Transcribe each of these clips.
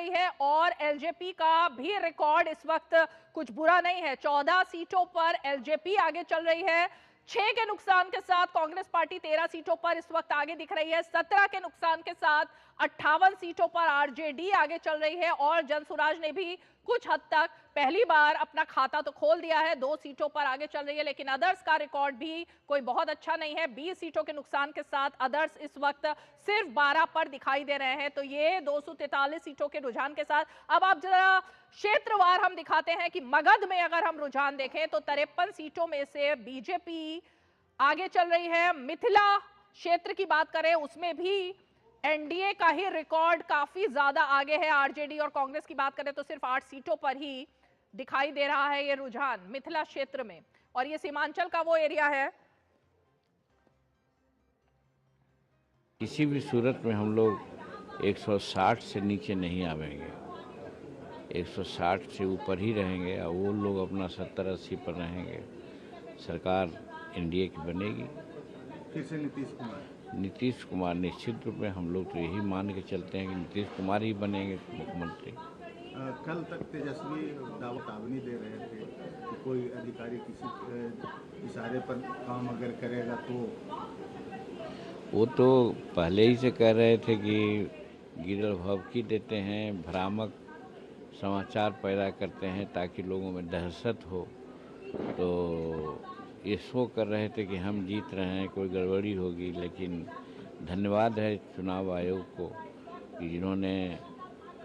रही है और एलजेपी का भी रिकॉर्ड इस वक्त कुछ बुरा नहीं है। 14 सीटों पर एलजेपी आगे चल रही है। 6 के नुकसान के साथ कांग्रेस पार्टी 13 सीटों पर इस वक्त आगे दिख रही है। 17 के नुकसान के साथ 58 सीटों पर आरजेडी आगे चल रही है और जनसुराज ने भी कुछ हद तक पहली बार अपना खाता तो खोल दिया है, 2 सीटों पर आगे चल रही है। लेकिन अदर्स का रिकॉर्ड भी कोई बहुत अच्छा नहीं है। 20 सीटों के नुकसान के साथ अदर्स इस वक्त सिर्फ 12 पर दिखाई दे रहे हैं। तो ये 243 सीटों के रुझान के साथ अब आप जरा क्षेत्रवार हम दिखाते हैं कि मगध में अगर हम रुझान देखें तो 53 सीटों में से बीजेपी आगे चल रही है। मिथिला क्षेत्र की बात करें उसमें भी एनडीए का ही रिकॉर्ड काफी ज्यादा आगे है। आरजेडी और कांग्रेस की बात करें तो सिर्फ 8 सीटों पर ही दिखाई दे रहा है ये रुझान मिथिला क्षेत्र में। और ये सीमांचल का वो एरिया है। किसी भी सूरत में हम लोग 160 से नीचे नहीं आवेंगे, 160 से ऊपर ही रहेंगे और वो लोग अपना 70-80 पर रहेंगे। सरकार एनडीए की बनेगी। फिर से नीतीश कुमार निश्चित रूप में हम लोग तो यही मान के चलते हैं कि नीतीश कुमार ही बनेंगे मुख्यमंत्री। कल तक तेजस्वी दावनी दे रहे थे कि कोई अधिकारी किसी इशारे पर काम अगर करेगा तो वो तो पहले ही से कह रहे थे कि गिरल भभकी देते हैं, भ्रामक समाचार पैदा करते हैं ताकि लोगों में दहशत हो। तो ये शो कर रहे थे कि हम जीत रहे हैं, कोई गड़बड़ी होगी। लेकिन धन्यवाद है चुनाव आयोग को कि जिन्होंने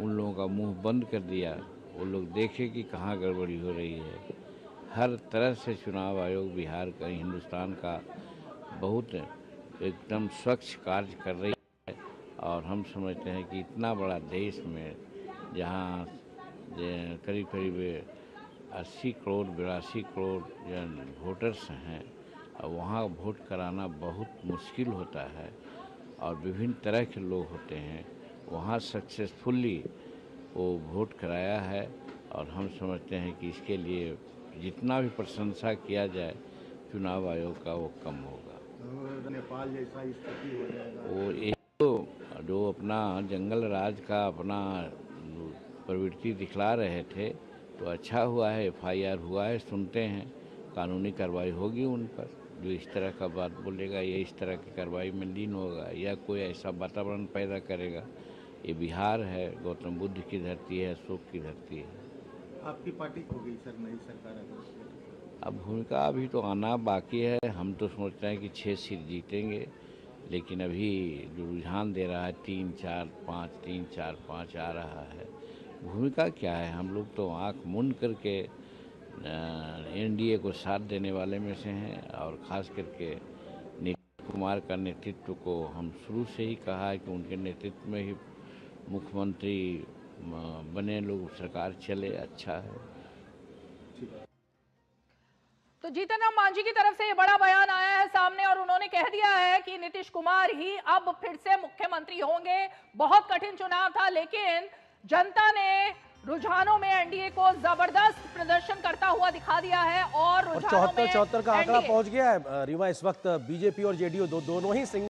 उन लोगों का मुंह बंद कर दिया। वो लोग देखे कि कहाँ गड़बड़ी हो रही है। हर तरह से चुनाव आयोग बिहार का, हिंदुस्तान का बहुत एकदम स्वच्छ कार्य कर रही है। और हम समझते हैं कि इतना बड़ा देश में जहाँ करीब करीब 80 करोड़ 82 करोड़ वोटर्स हैं और वहाँ वोट कराना बहुत मुश्किल होता है और विभिन्न तरह के लोग होते हैं। वहाँ सक्सेसफुली वो वोट कराया है और हम समझते हैं कि इसके लिए जितना भी प्रशंसा किया जाए चुनाव आयोग का वो कम होगा। नेपाल जैसा स्थिति हो जाएगा। वो एक तो जो अपना जंगल राज का अपना प्रवृत्ति दिखला रहे थे तो अच्छा हुआ है, एफआईआर हुआ है, सुनते हैं कानूनी कार्रवाई होगी उन पर। जो इस तरह का बात बोलेगा या इस तरह की कार्रवाई में लीन होगा या कोई ऐसा वातावरण पैदा करेगा। ये बिहार है, गौतम बुद्ध की धरती है, अशोक की धरती है। आपकी पार्टी हो गई सर नई सरकार अब भूमिका अभी तो आना बाकी है। हम तो सोचते हैं कि 6 सीट जीतेंगे, लेकिन अभी जो रुझान दे रहा है 3-4-5 3-4-5 आ रहा है। भूमिका क्या है, हम लोग तो आंख मूंद करके एनडीए को साथ देने वाले में से हैं। और ख़ास करके नीतीश कुमार का नेतृत्व को हम शुरू से ही कहा है कि उनके नेतृत्व में ही मुख्यमंत्री बने, लोग सरकार चले, अच्छा है। तो जीतन राम मांझी की तरफ से ये बड़ा बयान आया है सामने और उन्होंने कह दिया है कि नीतीश कुमार ही अब फिर से मुख्यमंत्री होंगे। बहुत कठिन चुनाव था लेकिन जनता ने रुझानों में एनडीए को जबरदस्त प्रदर्शन करता हुआ दिखा दिया है और रुझानों में 74 का आंकड़ा पहुंच गया है। रीवा, इस वक्त बीजेपी और जेडीयू दोनों ही